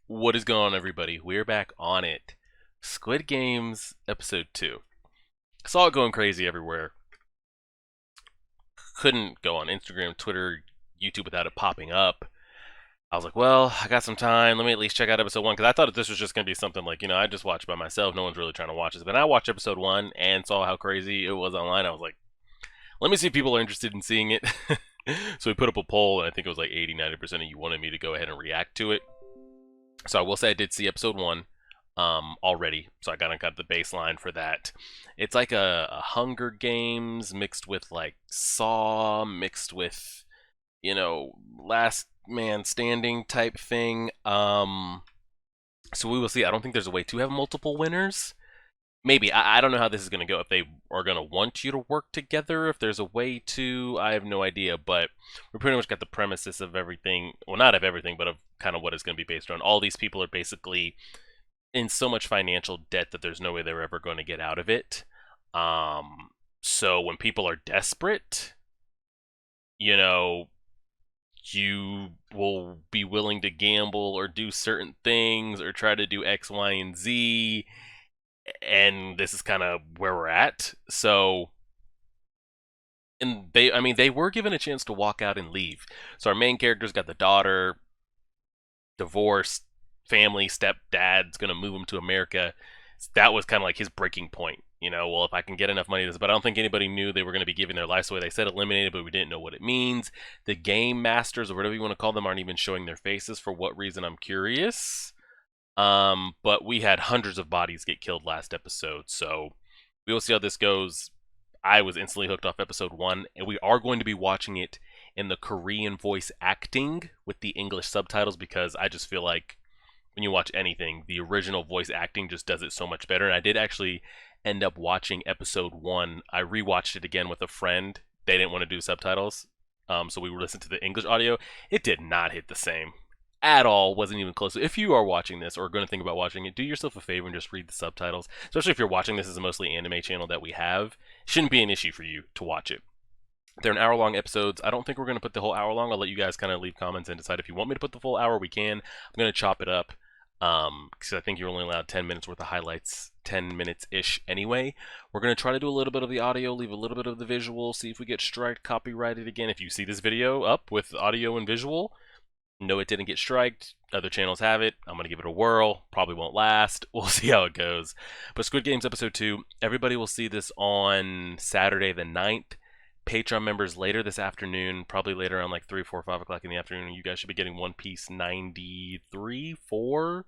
What is going on, everybody? We're back on it. Squid Games Episode 2. I saw it going crazy everywhere. Couldn't go on Instagram, Twitter, YouTube without it popping up. I was like, well, I got some time. Let me at least check out Episode 1, because I thought that this was just going to be something like, I just watched by myself. No one's really trying to watch this. But I watched Episode 1 and saw how crazy it was online. I was like, let me see if people are interested in seeing it. So we put up a poll, and I think it was like 80-90% of you wanted me to go ahead and react to it. So I will say I did see Episode 1 already, so I kind of got the baseline for that. It's like a Hunger Games mixed with like Saw, mixed with, Last Man Standing type thing. So we will see. I don't think there's a way to have multiple winners. Maybe. I don't know how this is going to go. If they are going to want you to work together, if there's a way to, I have no idea. But we pretty much got the premises of everything. Well, not of everything, but of kind of what it's going to be based on. All these people are basically in so much financial debt that there's no way they're ever going to get out of it. So when people are desperate, you will be willing to gamble or do certain things or try to do X, Y, and Z. And this is kind of where we're at. So, and they were given a chance to walk out and leave. So our main character's got the daughter, divorced, family, stepdad's gonna move him to America. That was kind of like his breaking point. Well, if I can get enough money to this, but I don't think anybody knew they were going to be giving their lives away. They said eliminated, but we didn't know what it means. The game masters, or whatever you want to call them, aren't even showing their faces. For what reason, I'm curious. But we had hundreds of bodies get killed last episode, so we will see how this goes. I was instantly hooked off Episode 1, and we are going to be watching it in the Korean voice acting with the English subtitles, because I just feel like when you watch anything, the original voice acting just does it so much better. And I did actually end up watching Episode 1. I rewatched it again with a friend. They didn't want to do subtitles, so we listened to the English audio. It did not hit the same at all. Wasn't even close. If you are watching this or going to think about watching it, do yourself a favor and just read the subtitles. Especially if you're watching this as a mostly anime channel that we have. It shouldn't be an issue for you to watch it. They're an hour-long episodes. I don't think we're going to put the whole hour long. I'll let you guys kind of leave comments and decide if you want me to put the full hour. We can. I'm going to chop it up, because I think you're only allowed 10 minutes worth of highlights, 10 minutes-ish anyway. We're going to try to do a little bit of the audio, leave a little bit of the visual, see if we get striked, copyrighted again. If you see this video up with audio and visual, no, it didn't get striked. Other channels have it. I'm going to give it a whirl. Probably won't last. We'll see how it goes. But Squid Games Episode 2, everybody will see this on Saturday the 9th. Patreon members later this afternoon, probably later on like 3, 4, 5 o'clock in the afternoon. You guys should be getting One Piece 93, 4,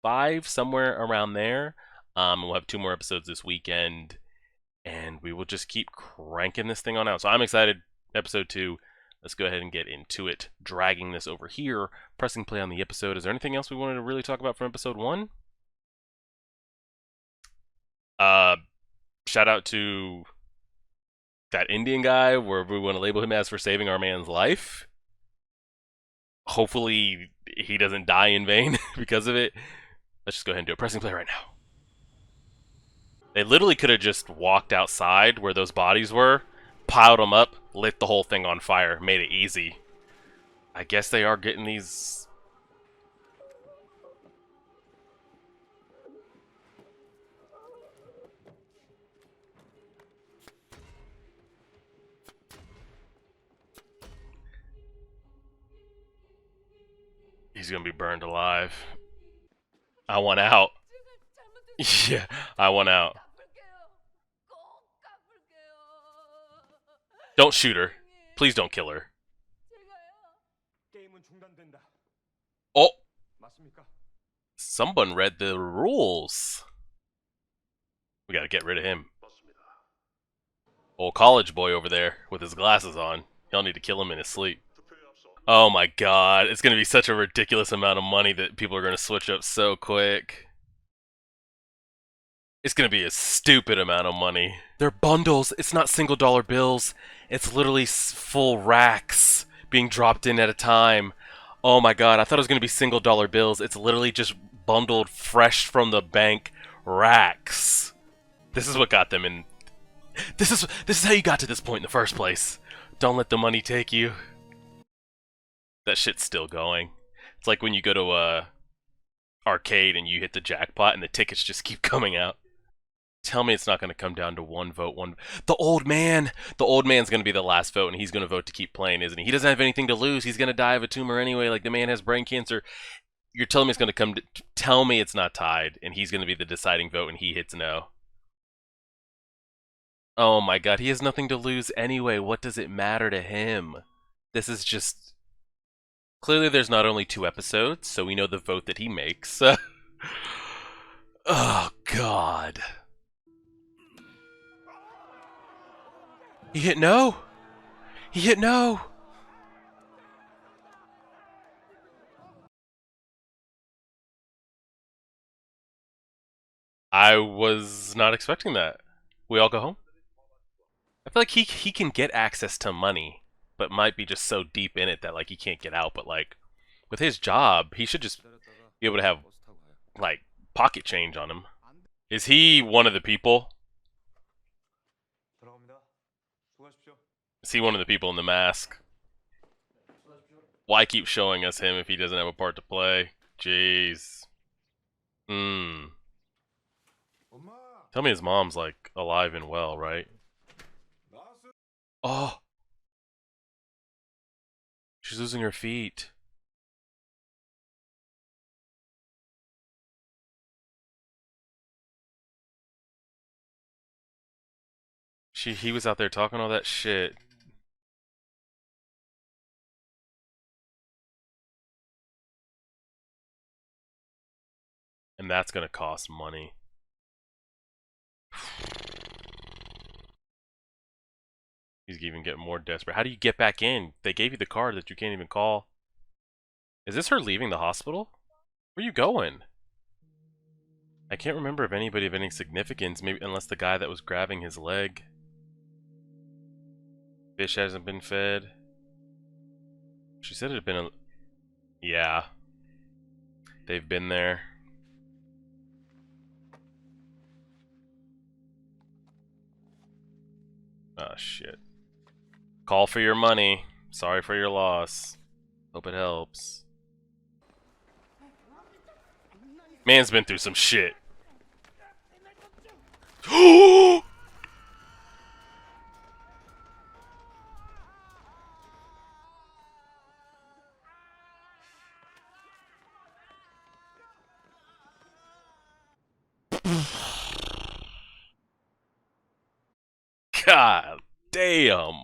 5, somewhere around there. We'll have 2 more episodes this weekend, and we will just keep cranking this thing on out. So I'm excited. Episode 2. Let's go ahead and get into it. Dragging this over here, pressing play on the episode. Is there anything else we wanted to really talk about from Episode 1? Shout out to that Indian guy, where we want to label him as, for saving our man's life. Hopefully he doesn't die in vain because of it. Let's just go ahead and do it. Pressing play right now. They literally could have just walked outside where those bodies were, piled them up, lit the whole thing on fire, made it easy. I guess they are getting these. He's gonna be burned alive. I want out. Yeah, I want out. Don't shoot her. Please don't kill her. Oh! Someone read the rules. We gotta get rid of him. Old college boy over there with his glasses on. Y'all need to kill him in his sleep. Oh my god, it's gonna be such a ridiculous amount of money that people are gonna switch up so quick. It's gonna be a stupid amount of money. They're bundles, it's not single dollar bills. It's literally full racks being dropped in at a time. Oh my god, I thought it was gonna be single dollar bills. It's literally just bundled fresh from the bank racks. This is what got them in. This is how you got to this point in the first place. Don't let the money take you. That shit's still going. It's like when you go to arcade and you hit the jackpot and the tickets just keep coming out. Tell me it's not going to come down to one vote. The old man. The old man's going to be the last vote, and he's going to vote to keep playing, isn't he? He doesn't have anything to lose. He's going to die of a tumor anyway. Like, the man has brain cancer. You're telling me it's going to come to... Tell me it's not tied, and he's going to be the deciding vote, and he hits no. Oh my god, he has nothing to lose anyway. What does it matter to him? This is just... Clearly there's not only 2 episodes, so we know the vote that he makes. Oh, God. He hit no! He hit no! I was not expecting that. We all go home? I feel like he can get access to money, but might be just so deep in it that like he can't get out. But like with his job, he should just be able to have like pocket change on him. Is he one of the people? Is he one of the people in the mask? Why keep showing us him if he doesn't have a part to play? Jeez. Tell me his mom's like alive and well, right? Oh, she's losing her feet. He was out there talking all that shit. And that's gonna cost money. He's even getting more desperate. How do you get back in? They gave you the card that you can't even call. Is this her leaving the hospital? Where are you going? I can't remember if anybody of any significance, maybe unless the guy that was grabbing his leg. Fish hasn't been fed. She said it had been a... Yeah. They've been there. Oh, shit. Call for your money. Sorry for your loss. Hope it helps. Man's been through some shit. God damn.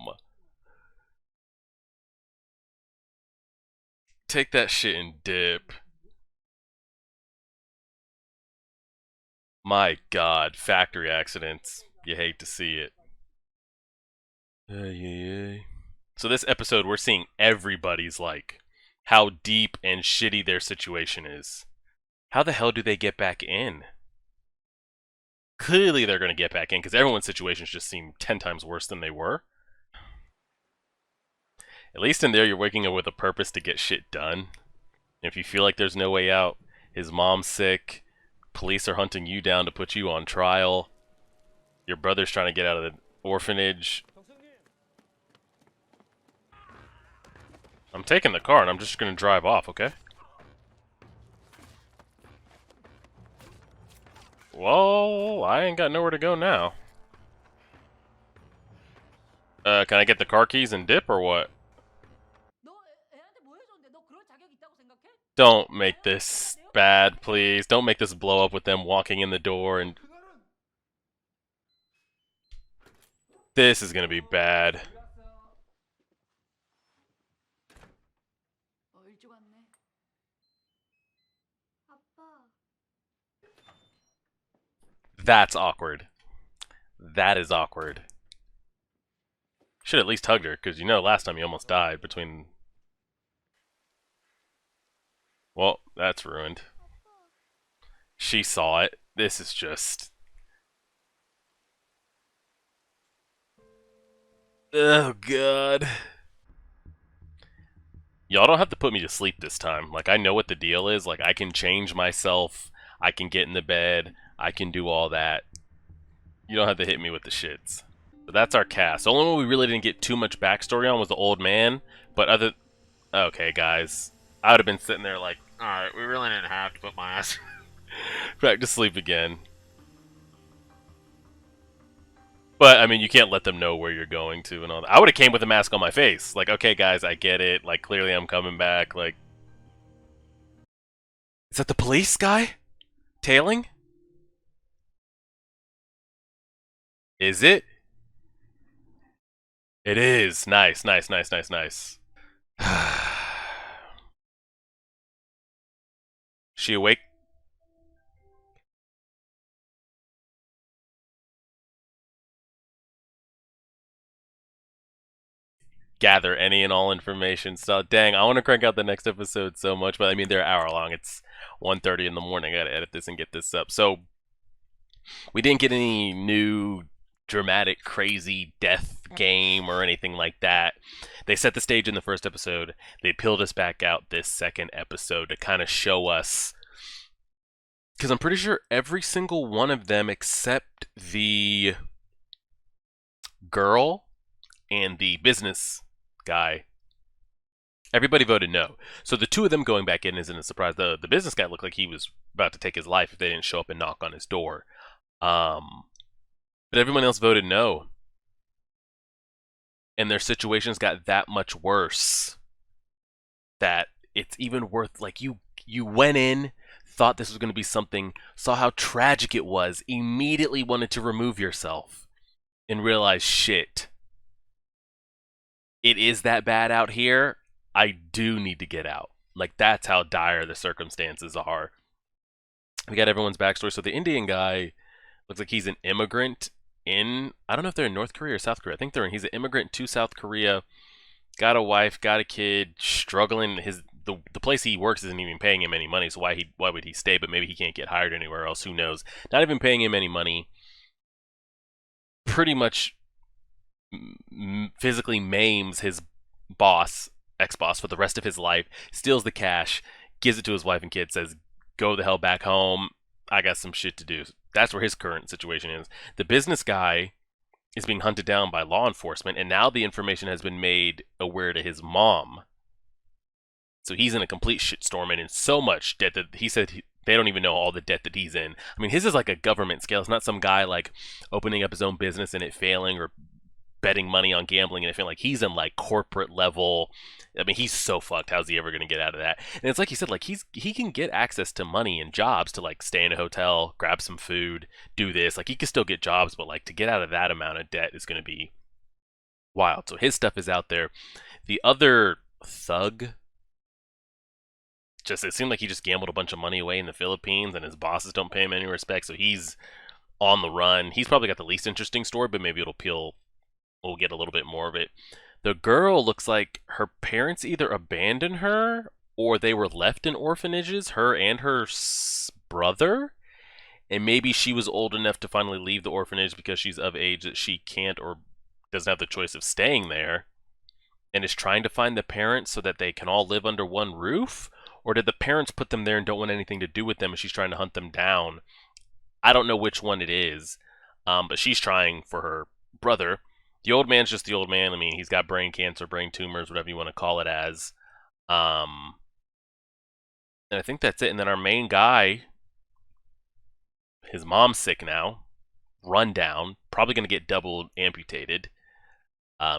Take that shit and dip. My god, factory accidents. You hate to see it. So this episode, we're seeing everybody's like, how deep and shitty their situation is. How the hell do they get back in? Clearly they're going to get back in, because everyone's situations just seem 10 times worse than they were. At least in there, you're waking up with a purpose to get shit done. If you feel like there's no way out, his mom's sick, police are hunting you down to put you on trial, your brother's trying to get out of the orphanage. I'm taking the car and I'm just gonna drive off, okay? Well, I ain't got nowhere to go now. Can I get the car keys and dip or what? Don't make this bad, please. Don't make this blow up with them walking in the door and... This is gonna be bad. That's awkward. That is awkward. Should at least hugged her, because you know last time you almost died between... Well, that's ruined. She saw it. This is just... Oh, God. Y'all don't have to put me to sleep this time. Like, I know what the deal is. Like, I can change myself. I can get in the bed. I can do all that. You don't have to hit me with the shits. But that's our cast. The only one we really didn't get too much backstory on was the old man. But other... Okay, guys. I would have been sitting there like, Alright, we really didn't have to put my ass. Back to sleep again. But I mean, you can't let them know where you're going to and all that. I would have came with a mask on my face. Like, okay, guys, I get it. Like, clearly I'm coming back. Like, is that the police guy? Tailing? Is it? It is. Nice, nice, nice, nice, nice. She awake? Gather any and all information. So, dang, I want to crank out the next episode so much, but I mean, they're an hour long. It's 1:30 in the morning. I gotta edit this and get this up. So, we didn't get any new dramatic, crazy death game or anything like that. They set the stage in the first episode. They peeled us back out this second episode to kind of show us. Because I'm pretty sure every single one of them except the girl and the business guy, everybody voted no. So the two of them going back in isn't a surprise. The business guy looked like he was about to take his life if they didn't show up and knock on his door. But everyone else voted no. And their situations got that much worse that it's even worth, like, you went in, thought this was going to be something, saw how tragic it was, immediately wanted to remove yourself, and realized, shit, it is that bad out here. I do need to get out. Like, that's how dire the circumstances are. We got everyone's backstory. So the Indian guy looks like he's an immigrant in, I don't know if they're in North Korea or South Korea. I think he's an immigrant to South Korea. Got a wife, got a kid, struggling. The place he works isn't even paying him any money, so why would he stay? But maybe he can't get hired anywhere else. Who knows? Not even paying him any money. Pretty much physically maims his ex-boss, for the rest of his life. Steals the cash, gives it to his wife and kid. Says, "Go the hell back home. I got some shit to do." That's where his current situation is. The business guy is being hunted down by law enforcement, and now the information has been made aware to his mom. So he's in a complete shitstorm and in so much debt that he said they don't even know all the debt that he's in. I mean, his is like a government scale. It's not some guy like opening up his own business and it failing, or betting money on gambling and it failing. Like, he's in like corporate level. I mean, he's so fucked. How's he ever going to get out of that? And it's like he said, like, he can get access to money and jobs to like stay in a hotel, grab some food, do this. Like, he can still get jobs, but like to get out of that amount of debt is going to be wild. So his stuff is out there. The other thug, it seemed like he just gambled a bunch of money away in the Philippines, and his bosses don't pay him any respect. So he's on the run. He's probably got the least interesting story, but maybe we'll get a little bit more of it. The girl looks like her parents either abandoned her or they were left in orphanages, her and her brother. And maybe she was old enough to finally leave the orphanage because she's of age that she can't or doesn't have the choice of staying there, and is trying to find the parents so that they can all live under one roof. Or did the parents put them there and don't want anything to do with them and she's trying to hunt them down? I don't know which one it is, but she's trying for her brother. The old man's just the old man. I mean, he's got brain cancer, brain tumors, whatever you want to call it as. And I think that's it. And then our main guy, his mom's sick now, run down, probably going to get double amputated.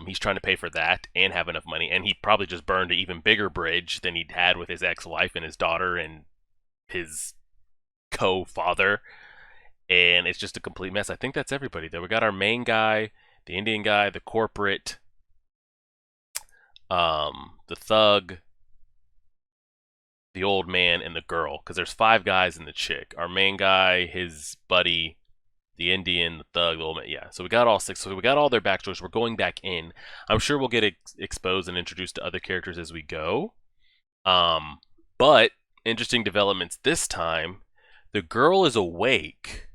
He's trying to pay for that and have enough money, and he probably just burned an even bigger bridge than he'd had with his ex-wife and his daughter and his co-father, and it's just a complete mess. I think that's everybody there. We got our main guy, the Indian guy, the corporate, the thug, the old man, and the girl, because there's 5 guys and the chick. Our main guy, his buddy, the Indian, the thug, the old man. Yeah, so we got all 6. So we got all their backstories. We're going back in. I'm sure we'll get exposed and introduced to other characters as we go. But interesting developments this time. The girl is awake.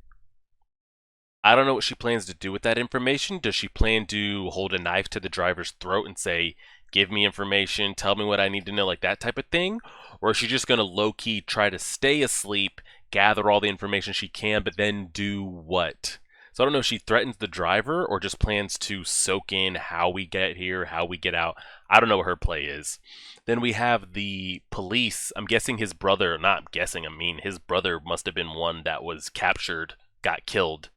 I don't know what she plans to do with that information. Does she plan to hold a knife to the driver's throat and say, "Give me information, tell me what I need to know," like that type of thing? Or is she just going to low-key try to stay asleep, gather all the information she can, but then do what? So I don't know if she threatens the driver or just plans to soak in how we get here, how we get out. I don't know what her play is. Then we have the police. I'm guessing his brother, not guessing, I mean, his brother must have been one that was captured, got killed.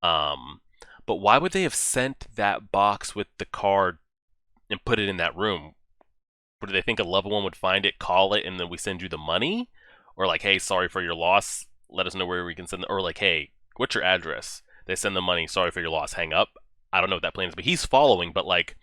Um, but why would they have sent that box with the card and put it in that room? Or do they think a loved one would find it, call it, and then we send you the money? Or like, hey, sorry for your loss. Let us know where we can send. Or like, hey, what's your address? They send the money. Sorry for your loss. Hang up. I don't know what that plan is, but he's following. But like,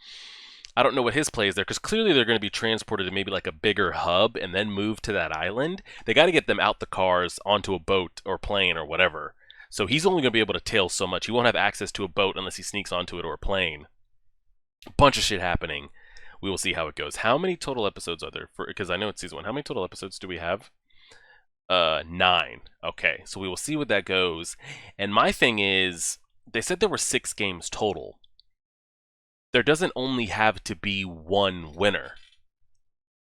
I don't know what his play is there because clearly they're going to be transported to maybe like a bigger hub and then moved to that island. They got to get them out the cars onto a boat or plane or whatever. So he's only going to be able to tail so much. He won't have access to a boat unless he sneaks onto it or a plane. A bunch of shit happening. We will see how it goes. How many total episodes are there? For because I know it's season one. How many total episodes do we have? 9. Okay, so we will see what that goes. And my thing is, they said there were 6 games total. There doesn't only have to be one winner.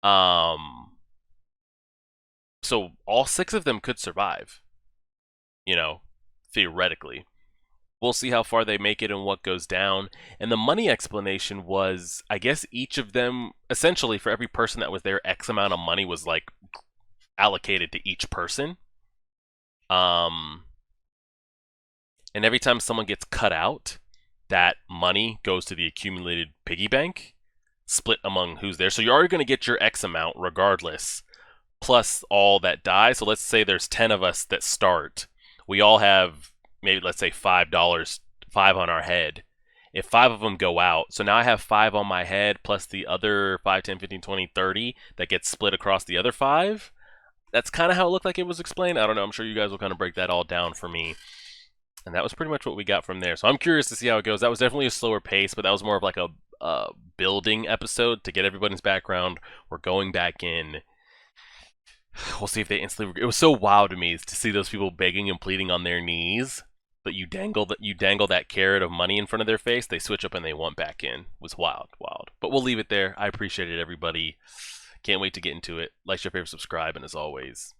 Um, so all 6 of them could survive. You know, theoretically. We'll see how far they make it and what goes down. And the money explanation was, I guess each of them, essentially for every person that was there, X amount of money was like allocated to each person. Um, and every time someone gets cut out, that money goes to the accumulated piggy bank, split among who's there. So you're already going to get your X amount regardless, plus all that die. So let's say there's 10 of us that start. We all have maybe, let's say, $5, 5 on our head. If 5 of them go out, so now I have 5 on my head plus the other 5, 10, 15, 20, 30 that gets split across the other 5. That's kind of how it looked like it was explained. I don't know. I'm sure you guys will kind of break that all down for me. And that was pretty much what we got from there. So I'm curious to see how it goes. That was definitely a slower pace, but that was more of like a building episode to get everybody's background. We're going back in. We'll see if they instantly. It was so wild to me to see those people begging and pleading on their knees, but you dangle that carrot of money in front of their face. They switch up and they want back in. It was wild, wild. But we'll leave it there. I appreciate it, everybody. Can't wait to get into it. Like, share, favorite, subscribe, and as always,